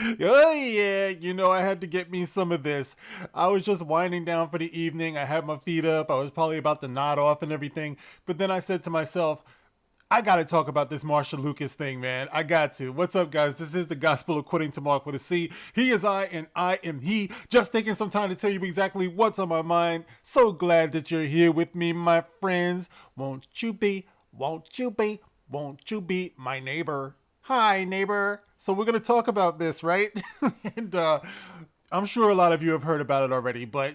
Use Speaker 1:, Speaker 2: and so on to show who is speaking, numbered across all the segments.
Speaker 1: Oh yeah, I had to get me some of this. I was just winding down for the evening. I had my feet up. I was probably about to nod off and everything. But then I said to myself, I gotta talk about this Marcia Lucas thing, man. I got to. What's up, guys? This is the Gospel According to Mark with a C. He is I, and I am he. Just taking some time to tell you exactly what's on my mind. So glad that you're here with me, my friends. Won't you be? Won't you be? Won't you be my neighbor? Hi, neighbor. So we're gonna talk about this, right? and I'm sure a lot of you have heard about it already, but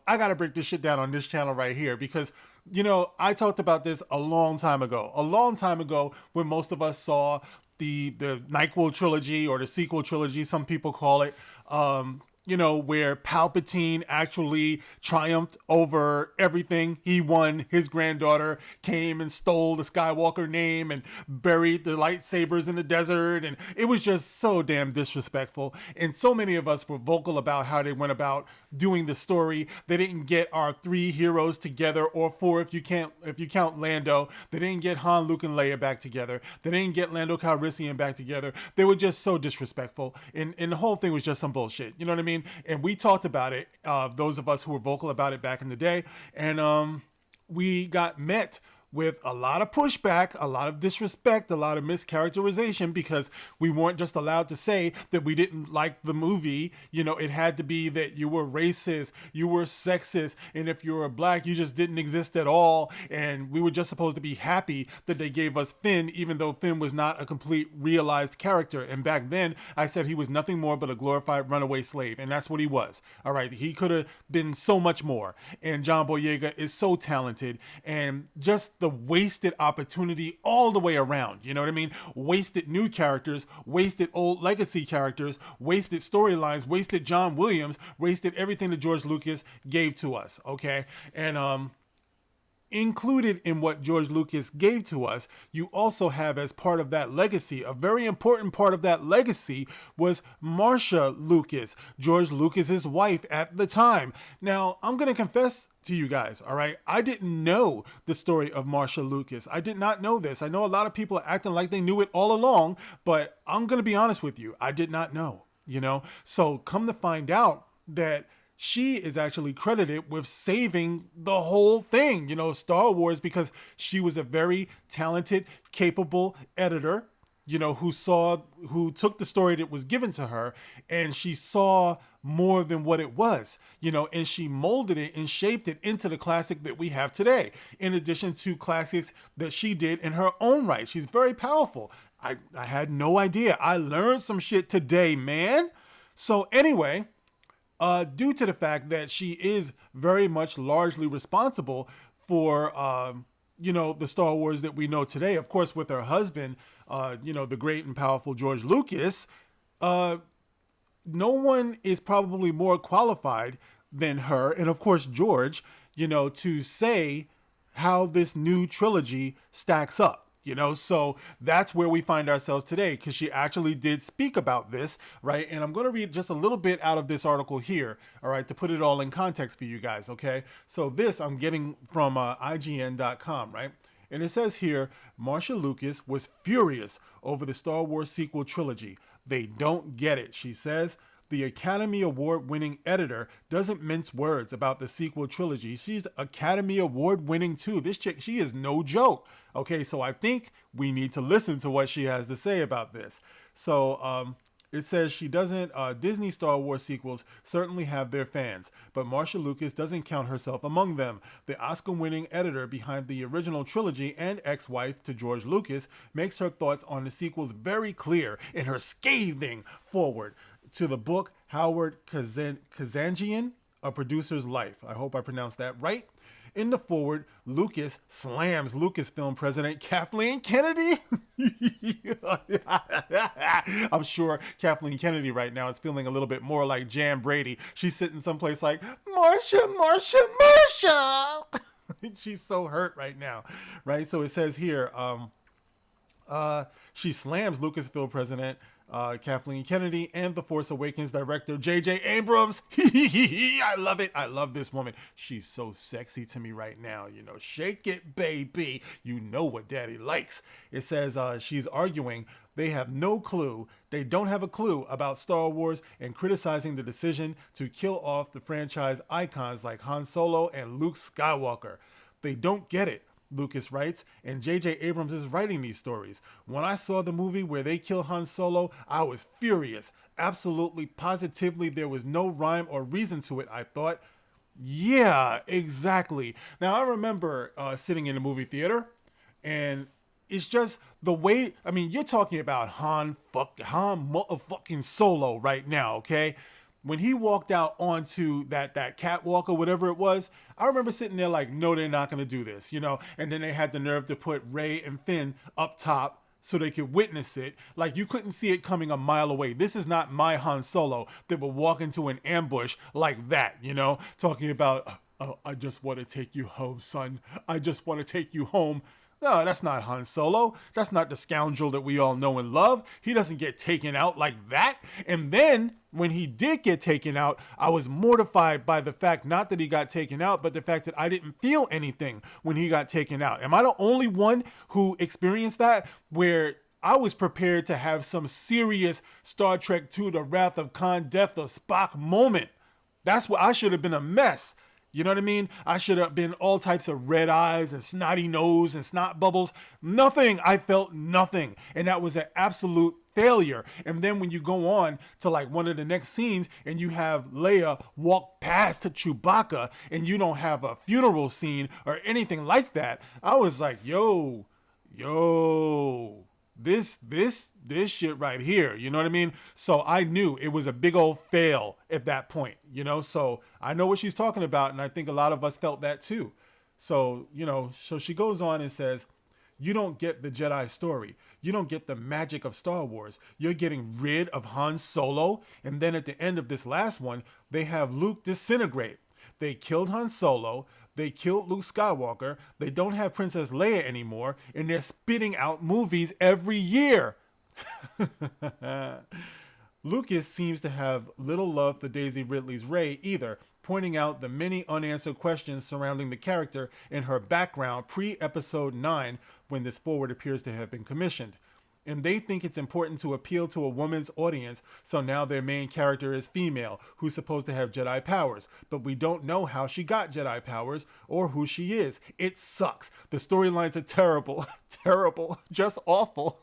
Speaker 1: I gotta break this shit down on this channel right here because I talked about this a long time ago. A long time ago when most of us saw the NyQuil trilogy or the sequel trilogy, some people call it. Where Palpatine actually triumphed over everything. He won. His granddaughter came and stole the Skywalker name and buried the lightsabers in the desert. And it was just so damn disrespectful. And so many of us were vocal about how they went about doing the story. They didn't get our three heroes together, or four if you count Lando. They didn't get Han, Luke, and Leia back together. They didn't get Lando Calrissian back together. They were just so disrespectful. And the whole thing was just some bullshit. You know what I mean? And we talked about it, those of us who were vocal about it back in the day. And we got met with a lot of pushback, a lot of disrespect, a lot of mischaracterization because we weren't just allowed to say that we didn't like the movie. It had to be that you were racist, you were sexist, and if you were black, you just didn't exist at all. And we were just supposed to be happy that they gave us Finn, even though Finn was not a complete realized character. And back then, I said he was nothing more but a glorified runaway slave, and that's what he was. All right, he could have been so much more. And John Boyega is so talented, and just the wasted opportunity all the way around. You know what I mean? Wasted new characters, wasted old legacy characters, wasted storylines, wasted John Williams, wasted everything that George Lucas gave to us. Okay. And included in what George Lucas gave to us, you also have as part of that legacy, a very important part of that legacy was Marcia Lucas, George Lucas's wife at the time. Now, I'm going to confess to you guys, all right? I didn't know the story of Marcia Lucas. I did not know this. I know a lot of people are acting like they knew it all along, but I'm going to be honest with you. I did not know, So come to find out that she is actually credited with saving the whole thing, Star Wars, because she was a very talented, capable editor, who took the story that was given to her and she saw more than what it was, and she molded it and shaped it into the classic that we have today, in addition to classics that she did in her own right. She's very powerful. I had no idea. I learned some shit today, man. So anyway, due to the fact that she is very much largely responsible for, the Star Wars that we know today, of course, with her husband, the great and powerful George Lucas, no one is probably more qualified than her, and of course George, to say how this new trilogy stacks up. So that's where we find ourselves today, because she actually did speak about this, right? And I'm going to read just a little bit out of this article here, all right, to put it all in context for you guys, okay? So this I'm getting from IGN.com, right? And it says here, Marcia Lucas was furious over the Star Wars sequel trilogy. They don't get it, she says. The Academy Award-winning editor doesn't mince words about the sequel trilogy. She's Academy Award-winning too. This chick, she is no joke. Okay, so I think we need to listen to what she has to say about this. So it says she doesn't, Disney Star Wars sequels certainly have their fans, but Marcia Lucas doesn't count herself among them. The Oscar-winning editor behind the original trilogy and ex-wife to George Lucas makes her thoughts on the sequels very clear in her scathing foreword to the book Howard Kazanjian, A Producer's Life. I hope I pronounced that right. In the foreword, Lucas slams Lucasfilm president Kathleen Kennedy. I'm sure Kathleen Kennedy right now is feeling a little bit more like Jan Brady. She's sitting someplace like, Marcia, Marcia, Marcia. She's so hurt right now, right? So it says here, she slams Lucasfilm president Kathleen Kennedy and The Force Awakens director J.J. Abrams. I love it. I love this woman. She's so sexy to me right now. Shake it, baby. You know what daddy likes. It says she's arguing They have no clue. They don't have a clue about Star Wars and criticizing the decision to kill off the franchise icons like Han Solo and Luke Skywalker. They don't get it, Lucas writes, and J.J. Abrams is writing these stories. When I saw the movie where they kill Han Solo, I was furious. Absolutely, positively, there was no rhyme or reason to it, I thought. Yeah, exactly. Now, I remember sitting in the movie theater, and it's just the way, I mean, you're talking about Han motherfucking Solo right now, okay? When he walked out onto that catwalk or whatever it was, I remember sitting there like, no, they're not going to do this, you know? And then they had the nerve to put Rey and Finn up top so they could witness it. Like, you couldn't see it coming a mile away. This is not my Han Solo that would walk into an ambush like that, you know? Talking about, oh, I just want to take you home, son. I just want to take you home. No, that's not Han Solo. That's not the scoundrel that we all know and love. He doesn't get taken out like that. And then when he did get taken out, I was mortified by the fact, not that he got taken out, but the fact that I didn't feel anything when he got taken out. Am I the only one who experienced that, where I was prepared to have some serious Star Trek II, The Wrath of Khan, Death of Spock moment? That's what I should have been, a mess. You know what I mean? I should have been all types of red eyes and snotty nose and snot bubbles. Nothing. I felt nothing. And that was an absolute failure. And then when you go on to like one of the next scenes and you have Leia walk past Chewbacca and you don't have a funeral scene or anything like that, I was like, yo, this shit right here, you know what I mean? So I knew it was a big old fail at that point, you know? So I know what she's talking about, and I think a lot of us felt that too. So, you know, so she goes on and says, you don't get the Jedi story. You don't get the magic of Star Wars. You're getting rid of Han Solo, and then at the end of this last one, they have Luke disintegrate. They killed Han Solo. They killed Luke Skywalker. They don't have Princess Leia anymore, and they're spitting out movies every year. Lucas seems to have little love for Daisy Ridley's Rey either, pointing out the many unanswered questions surrounding the character and her background pre-episode 9, when this forward appears to have been commissioned. And they think it's important to appeal to a woman's audience, so now their main character is female, who's supposed to have Jedi powers, but we don't know how she got Jedi powers or who she is. It sucks. The storylines are terrible. Terrible. Just awful.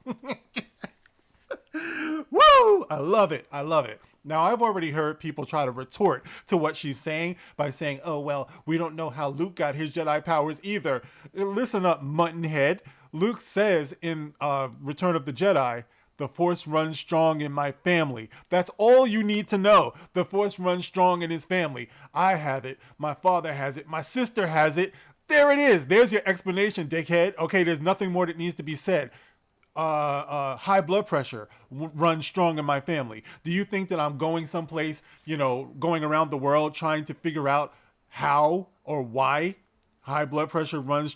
Speaker 1: Woo! I love it. I love it. Now, I've already heard people try to retort to what she's saying by saying, oh, well, we don't know how Luke got his Jedi powers either. Listen up, muttonhead. Luke says in Return of the Jedi, the Force runs strong in my family. That's all you need to know. The Force runs strong in his family. I have it. My father has it. My sister has it. There it is. There's your explanation, dickhead. Okay, there's nothing more that needs to be said. High blood pressure runs strong in my family. Do you think that I'm going someplace, you know, going around the world trying to figure out how or why high blood pressure runs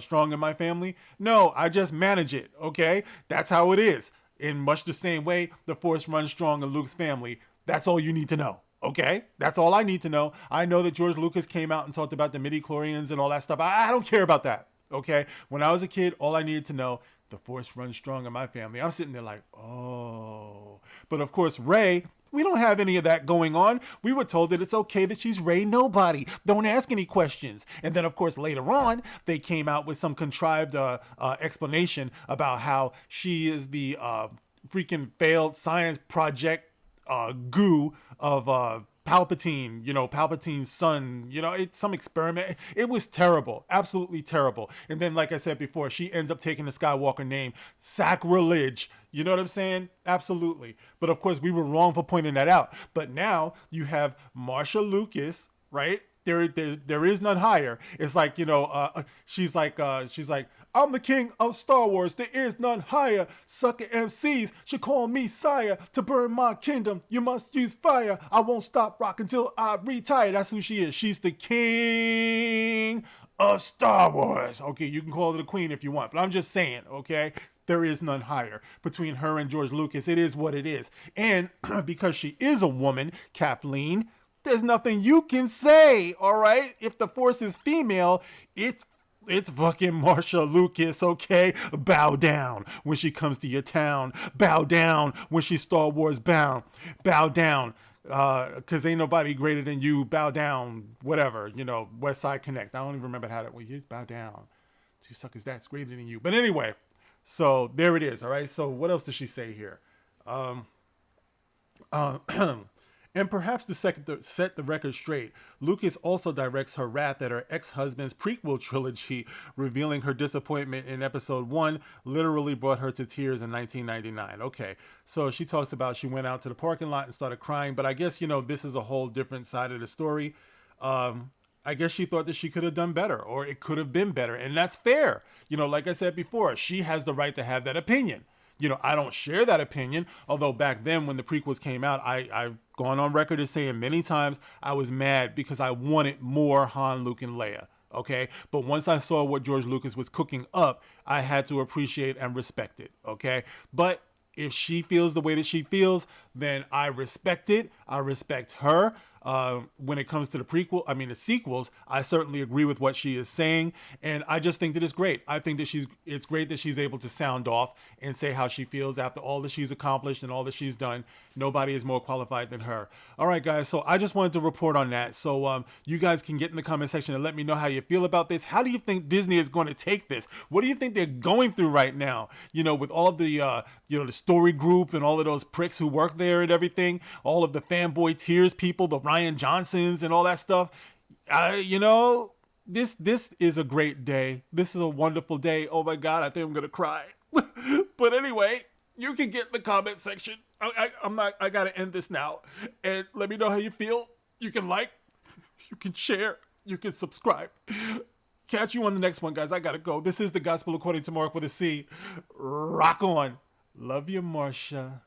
Speaker 1: strong in my family? No, I just manage it, okay? That's how it is. In much the same way, the Force runs strong in Luke's family. That's all you need to know, okay? That's all I need to know. I know that George Lucas came out and talked about the midi-chlorians and all that stuff. I don't care about that, okay? When I was a kid, all I needed to know, the Force runs strong in my family. I'm sitting there like, oh. But of course, Rey, we don't have any of that going on. We were told that it's okay that she's Rey Nobody. Don't ask any questions. And then, of course, later on, they came out with some contrived explanation about how she is the freaking failed science project goo of Palpatine, you know, Palpatine's son, you know, it's some experiment. It was terrible, absolutely terrible. And then, like I said before, she ends up taking the Skywalker name. Sacrilege. You know what I'm saying? Absolutely. But of course, we were wrong for pointing that out. But now you have Marcia Lucas, right? There is none higher. It's like, you know, she's like, I'm the king of Star Wars. There is none higher. Sucker MCs should call me sire. To burn my kingdom, you must use fire. I won't stop rocking till I retire. That's who she is. She's the king of Star Wars. Okay, you can call her the queen if you want, but I'm just saying, okay? There is none higher between her and George Lucas. It is what it is. And because she is a woman, Kathleen, there's nothing you can say, all right? If the Force is female, it's It's fucking Marcia Lucas, okay? Bow down when she comes to your town. Bow down when she's Star Wars bound. Bow down. Cause ain't nobody greater than you. Bow down. Whatever. You know, West Side Connect. I don't even remember how that was. He's bow down. Two suckers that's greater than you. But anyway, so there it is. All right. So what else does she say here? Uh, and perhaps to set the record straight, Lucas also directs her wrath at her ex-husband's prequel trilogy, revealing her disappointment in episode 1 literally brought her to tears in 1999. Okay, so she talks about she went out to the parking lot and started crying, but I guess, this is a whole different side of the story. I guess she thought that she could have done better, or it could have been better, and that's fair. Like I said before, she has the right to have that opinion. I don't share that opinion, although back then when the prequels came out, I've gone on record as saying many times I was mad because I wanted more Han, Luke, and Leia, okay? But once I saw what George Lucas was cooking up, I had to appreciate and respect it, okay? But if she feels the way that she feels, then I respect it. I respect her. When it comes to the sequels, I certainly agree with what she is saying, and I just think that it's great. I think that it's great that she's able to sound off and say how she feels after all that she's accomplished and all that she's done. Nobody is more qualified than her. All right, guys, so I just wanted to report on that. So you guys can get in the comment section and let me know how you feel about this. How do you think Disney is going to take this? What do you think they're going through right now? With all of the, the story group and all of those pricks who work there and everything, all of the fanboy tears people, the Ryan Johnsons and all that stuff. This is a great day. This is a wonderful day. Oh my God, I think I'm gonna cry. But anyway, you can get in the comment section. I gotta end this now, and let me know how you feel. You can like, you can share, you can subscribe. Catch you on the next one, guys. I gotta go. This is the Gospel According to Mark with a C. Rock on. Love you, Marcia.